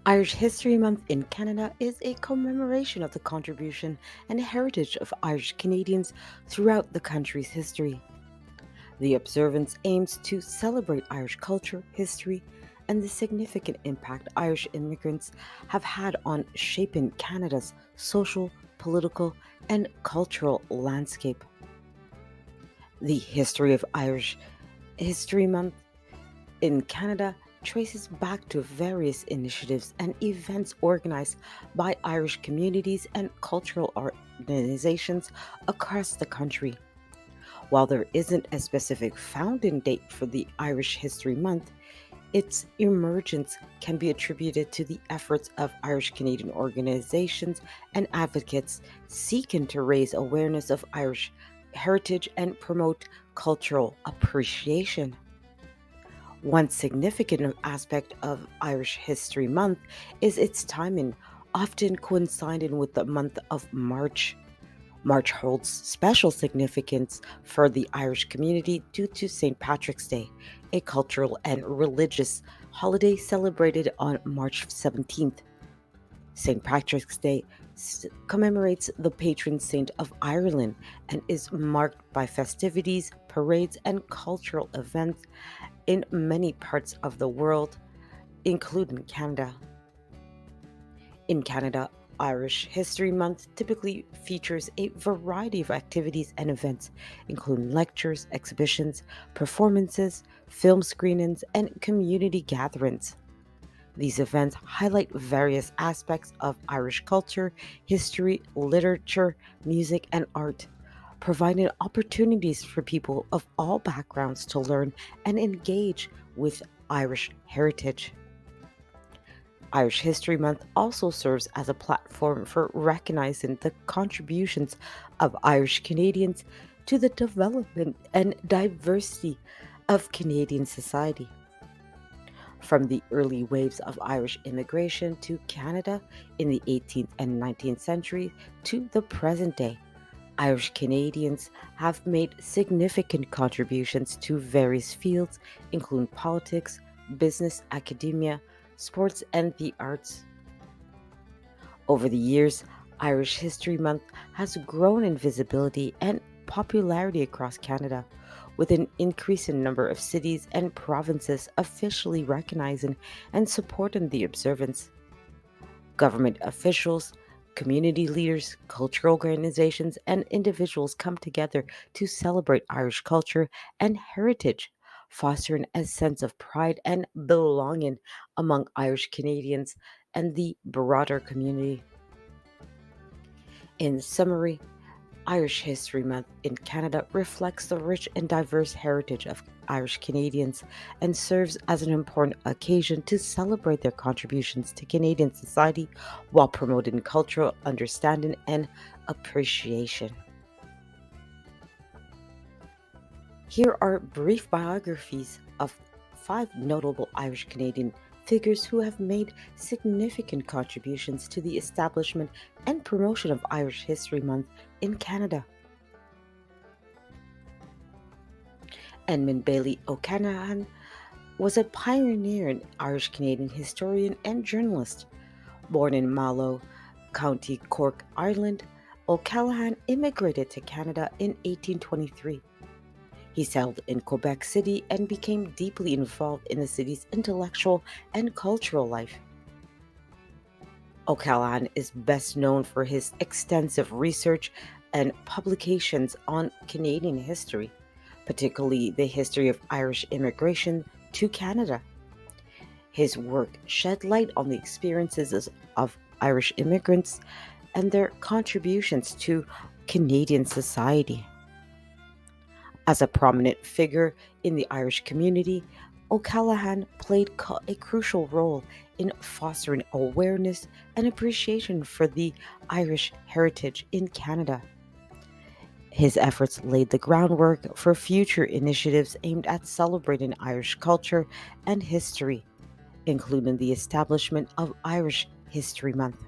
Irish History Month in Canada is a commemoration of the contribution and heritage of Irish Canadians throughout the country's history. The observance aims to celebrate Irish culture, history, and the significant impact Irish immigrants have had on shaping Canada's social, political, and cultural landscape. The history of Irish History Month in Canada traces back to various initiatives and events organized by Irish communities and cultural organizations across the country. While there isn't a specific founding date for the Irish History Month, its emergence can be attributed to the efforts of Irish Canadian organizations and advocates seeking to raise awareness of Irish heritage and promote cultural appreciation. One significant aspect of Irish History Month is its timing, often coinciding with the month of March. March holds special significance for the Irish community due to St. Patrick's Day, a cultural and religious holiday celebrated on March 17th. St. Patrick's Day commemorates the patron saint of Ireland and is marked by festivities, parades, and cultural events in many parts of the world, including Canada. In Canada, Irish History Month typically features a variety of activities and events, including lectures, exhibitions, performances, film screenings, and community gatherings. These events highlight various aspects of Irish culture, history, literature, music, and art, providing opportunities for people of all backgrounds to learn and engage with Irish heritage. Irish History Month also serves as a platform for recognizing the contributions of Irish Canadians to the development and diversity of Canadian society. From the early waves of Irish immigration to Canada in the 18th and 19th century to the present day, Irish Canadians have made significant contributions to various fields, including politics, business, academia, sports, and the arts. Over the years, Irish History Month has grown in visibility and popularity across Canada, with an increasing number of cities and provinces officially recognizing and supporting the observance. Government officials, community leaders, cultural organizations, and individuals come together to celebrate Irish culture and heritage, fostering a sense of pride and belonging among Irish Canadians and the broader community. In summary, Irish History Month in Canada reflects the rich and diverse heritage of Irish Canadians and serves as an important occasion to celebrate their contributions to Canadian society while promoting cultural understanding and appreciation. Here are brief biographies of five notable Irish Canadian figures who have made significant contributions to the establishment and promotion of Irish History Month in Canada. Edmund Bailey O'Callaghan was a pioneer Irish Canadian historian and journalist. Born in Mallow, County Cork, Ireland, O'Callaghan immigrated to Canada in 1823. He settled in Quebec City and became deeply involved in the city's intellectual and cultural life. O'Callaghan is best known for his extensive research and publications on Canadian history, particularly the history of Irish immigration to Canada. His work shed light on the experiences of Irish immigrants and their contributions to Canadian society. As a prominent figure in the Irish community, O'Callaghan played a crucial role in fostering awareness and appreciation for the Irish heritage in Canada. His efforts laid the groundwork for future initiatives aimed at celebrating Irish culture and history, including the establishment of Irish History Month.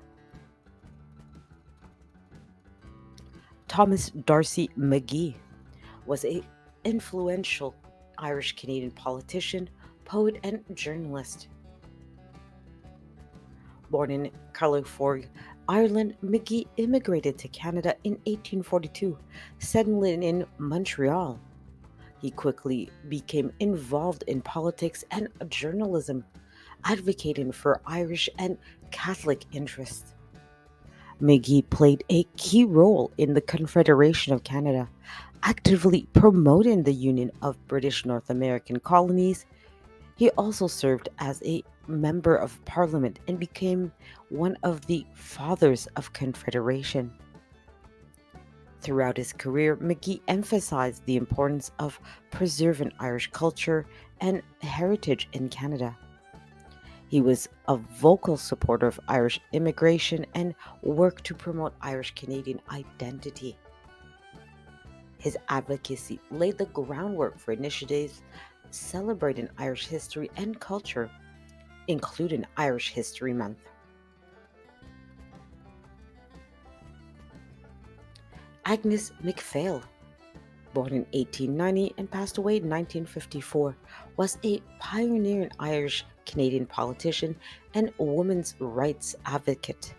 Thomas Darcy McGee was an influential Irish Canadian politician, poet, and journalist. Born in Carlingford, Ireland, McGee immigrated to Canada in 1842, settling in Montreal. He quickly became involved in politics and journalism, advocating for Irish and Catholic interests. McGee played a key role in the Confederation of Canada, actively promoting the union of British North American colonies. He also served as a member of parliament and became one of the fathers of Confederation. Throughout his career, McGee emphasized the importance of preserving Irish culture and heritage in Canada. He was a vocal supporter of Irish immigration and worked to promote Irish Canadian identity. His advocacy laid the groundwork for initiatives celebrating Irish history and culture, including Irish History Month. Agnes MacPhail, born in 1890 and passed away in 1954, was a pioneering Irish Canadian politician and women's rights advocate.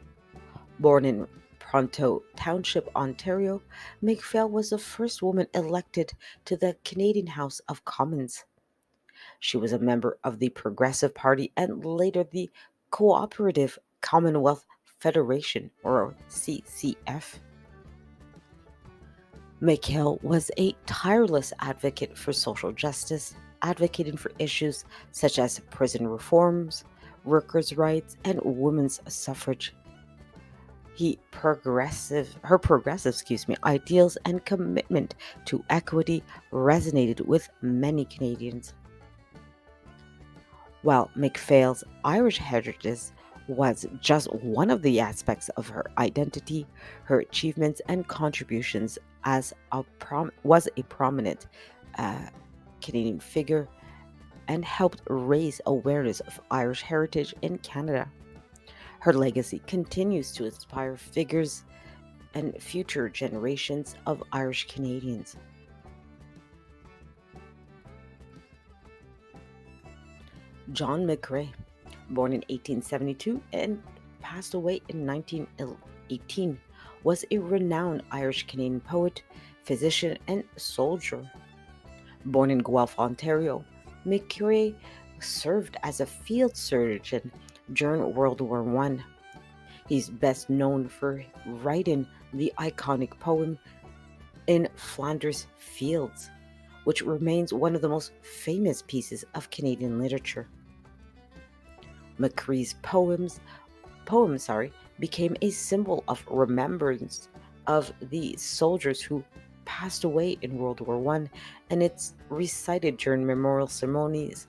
Born in Pronto Township, Ontario, MacPhail was the first woman elected to the Canadian House of Commons. She was a member of the Progressive Party and later the Cooperative Commonwealth Federation, or CCF. McHale was a tireless advocate for social justice, advocating for issues such as prison reforms, workers' rights, and women's suffrage. Her progressive, ideals and commitment to equity resonated with many Canadians. While McPhail's Irish heritage was just one of the aspects of her identity, her achievements and contributions as was a prominent uh, Canadian figure and helped raise awareness of Irish heritage in Canada. Her legacy continues to inspire figures and future generations of Irish Canadians. John McCrae, born in 1872 and passed away in 1918, was a renowned Irish Canadian poet, physician, and soldier. Born in Guelph, Ontario, McCrae served as a field surgeon during World War I. He's best known for writing the iconic poem in Flanders Fields, which remains one of the most famous pieces of Canadian literature. McCree's poem became a symbol of remembrance of the soldiers who passed away in World War I, and it's recited during memorial ceremonies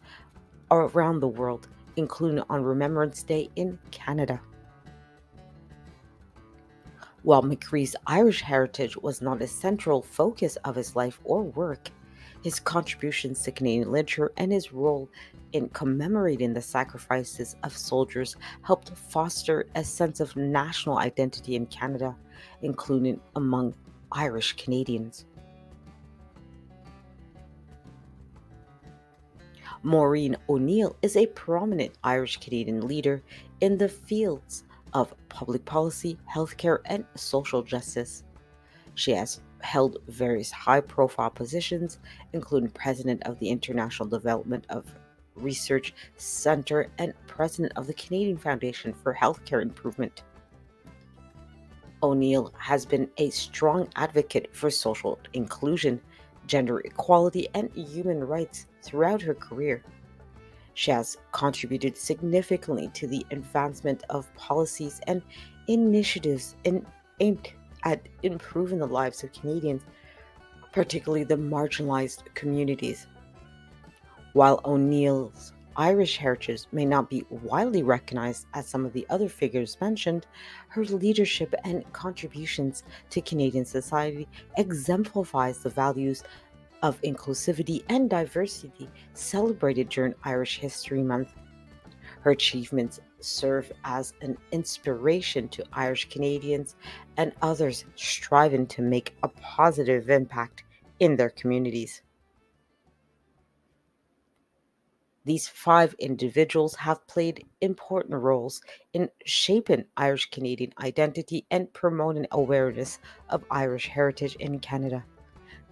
around the world, including on Remembrance Day in Canada. While McCree's Irish heritage was not a central focus of his life or work, his contributions to Canadian literature and his role in commemorating the sacrifices of soldiers helped foster a sense of national identity in Canada, including among Irish Canadians. Maureen O'Neill is a prominent Irish Canadian leader in the fields of public policy, healthcare, and social justice. She has held various high profile positions, including president of the International Development of Research Center and president of the Canadian Foundation for Healthcare Improvement. O'Neill has been a strong advocate for social inclusion, gender equality, and human rights throughout her career. She has contributed significantly to the advancement of policies and initiatives aimed at improving the lives of Canadians, particularly the marginalized communities. While O'Neill's Irish heritage may not be widely recognized as some of the other figures mentioned, her leadership and contributions to Canadian society exemplifies the values of inclusivity and diversity celebrated during Irish History Month. Her achievements serve as an inspiration to Irish Canadians and others striving to make a positive impact in their communities. These five individuals have played important roles in shaping Irish Canadian identity and promoting awareness of Irish heritage in Canada,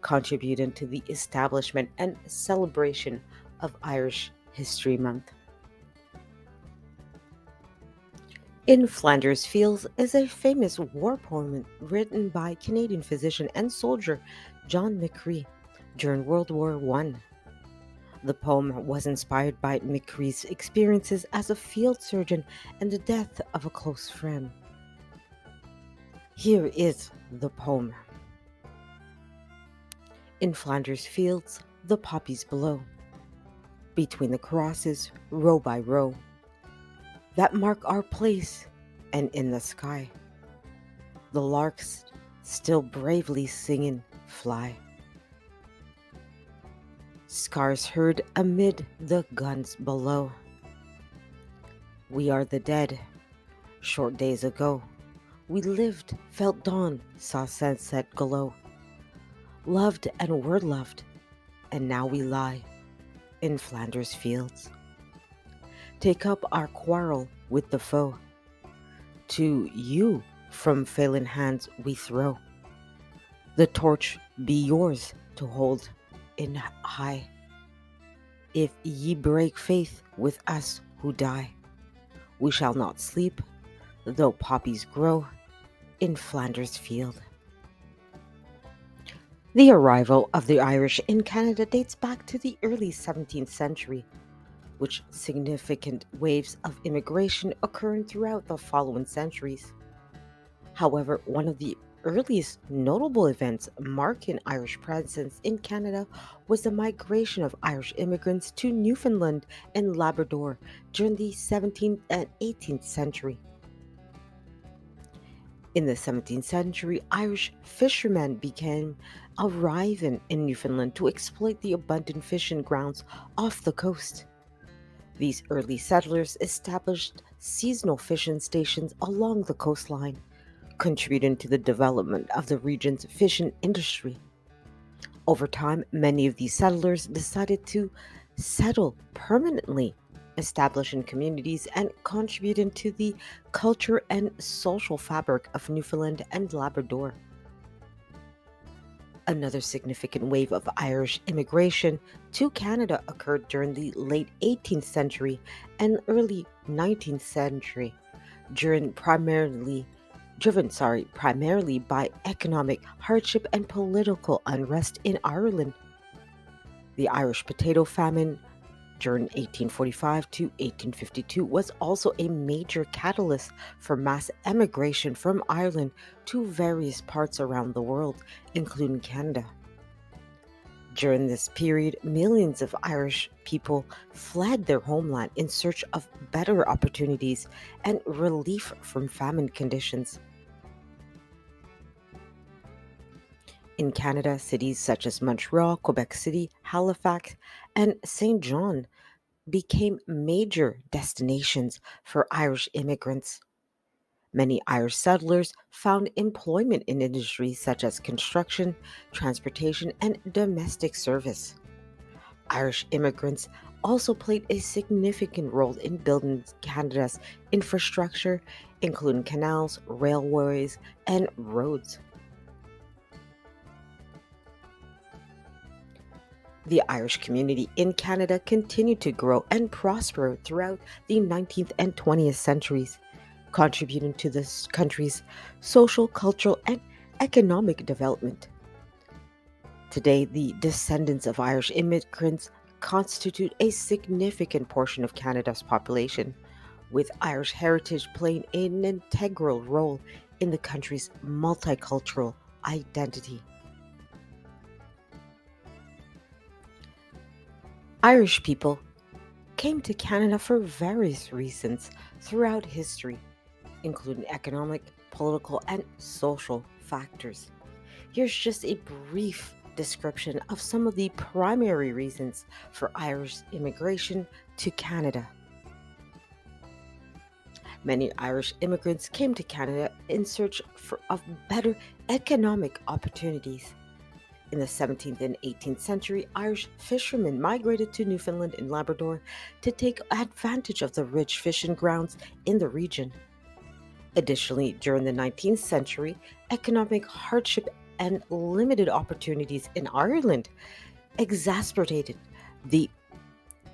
contributing to the establishment and celebration of Irish History Month. In Flanders Fields is a famous war poem written by Canadian physician and soldier John McCree during World War I. The poem was inspired by McCree's experiences as a field surgeon and the death of a close friend. Here is the poem. In Flanders Fields, the poppies blow, between the crosses, row by row, that mark our place, and in the sky, the larks still bravely singing fly. Scars heard amid the guns below. We are the dead. Short days ago, we lived, felt dawn, saw sunset glow, loved and were loved, and now we lie in Flanders Fields. Take up our quarrel with the foe. To you from failing hands we throw. The torch be yours to hold in high. If ye break faith with us who die, we shall not sleep, though poppies grow in Flanders Field. The arrival of the Irish in Canada dates back to the early 17th century, with significant waves of immigration occurring throughout the following centuries. However, one of the earliest notable events marking Irish presence in Canada was the migration of Irish immigrants to Newfoundland and Labrador during the 17th and 18th century. In the 17th century, Irish fishermen began arriving in Newfoundland to exploit the abundant fishing grounds off the coast. These early settlers established seasonal fishing stations along the coastline, contributing to the development of the region's fishing industry. Over time, many of these settlers decided to settle permanently, establishing communities and contributing to the culture and social fabric of Newfoundland and Labrador. Another significant wave of Irish immigration to Canada occurred during the late 18th century and early 19th century, during primarily by economic hardship and political unrest in Ireland. The Irish potato famine during 1845 to 1852 was also a major catalyst for mass emigration from Ireland to various parts around the world, including Canada. During this period, millions of Irish people fled their homeland in search of better opportunities and relief from famine conditions. In Canada, cities such as Montreal, Quebec City, Halifax, and Saint John became major destinations for Irish immigrants. Many Irish settlers found employment in industries such as construction, transportation, and domestic service. Irish immigrants also played a significant role in building Canada's infrastructure, including canals, railways, and roads. The Irish community in Canada continued to grow and prosper throughout the 19th and 20th centuries, contributing to this country's social, cultural, and economic development. Today, the descendants of Irish immigrants constitute a significant portion of Canada's population, with Irish heritage playing an integral role in the country's multicultural identity. Irish people came to Canada for various reasons throughout history, including economic, political, and social factors. Here's just a brief description of some of the primary reasons for Irish immigration to Canada. Many Irish immigrants came to Canada in search of better economic opportunities. In the 17th and 18th century, Irish fishermen migrated to Newfoundland and Labrador to take advantage of the rich fishing grounds in the region. Additionally, during the 19th century, economic hardship and limited opportunities in Ireland exacerbated the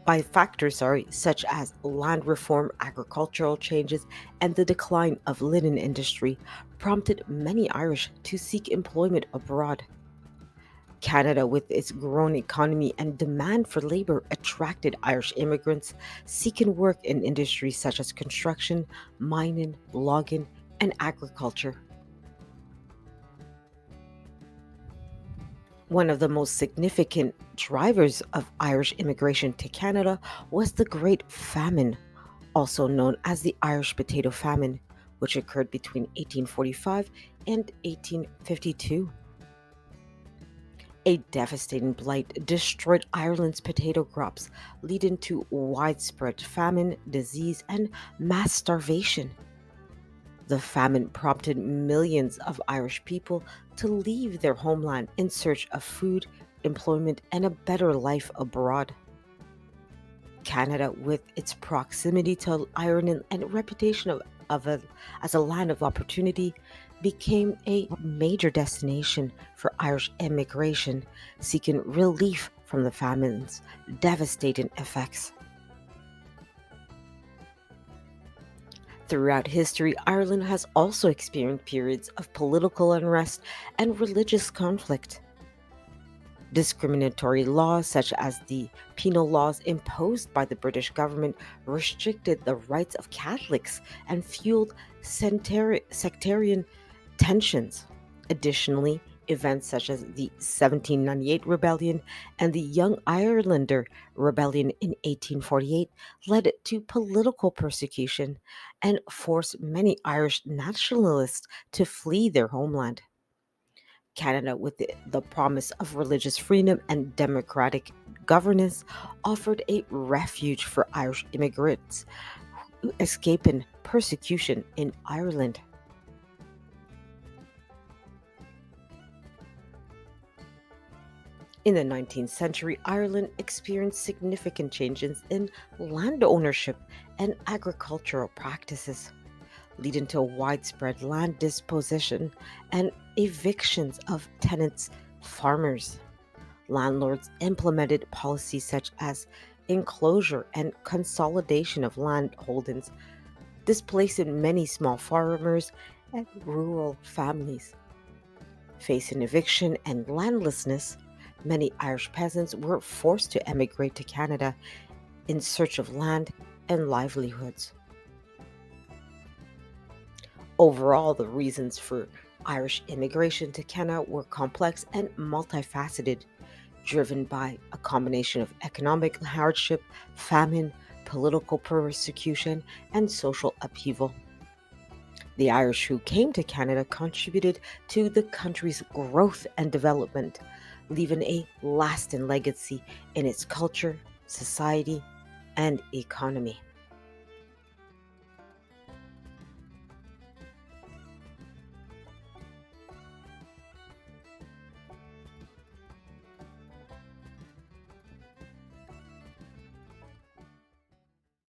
by factors such as land reform, agricultural changes, and the decline of linen industry prompted many Irish to seek employment abroad. Canada, with its growing economy and demand for labor, attracted Irish immigrants seeking work in industries such as construction, mining, logging, and agriculture. One of the most significant drivers of Irish immigration to Canada was the Great Famine, also known as the Irish Potato Famine, which occurred between 1845 and 1852. A devastating blight destroyed Ireland's potato crops, leading to widespread famine, disease, and mass starvation. The famine prompted millions of Irish people to leave their homeland in search of food, employment, and a better life abroad. Canada, with its proximity to Ireland and reputation as a land of opportunity, became a major destination for Irish immigration seeking relief from the famine's devastating effects. Throughout history, Ireland has also experienced periods of political unrest and religious conflict. Discriminatory laws, such as the penal laws imposed by the British government, restricted the rights of Catholics and fueled sectarian tensions. Additionally, events such as the 1798 rebellion and the Young Irelander rebellion in 1848 led to political persecution and forced many Irish nationalists to flee their homeland. Canada, with the promise of religious freedom and democratic governance, offered a refuge for Irish immigrants escaping persecution in Ireland. In the 19th century, Ireland experienced significant changes in land ownership and agricultural practices, leading to widespread land disposition and evictions of tenants, farmers. Landlords implemented policies such as enclosure and consolidation of land holdings, displacing many small farmers and rural families. Facing eviction and landlessness, many Irish peasants were forced to emigrate to Canada in search of land and livelihoods. Overall, the reasons for Irish immigration to Canada were complex and multifaceted, driven by a combination of economic hardship, famine, political persecution, and social upheaval. The Irish who came to Canada contributed to the country's growth and development, leaving a lasting legacy in its culture, society, and economy.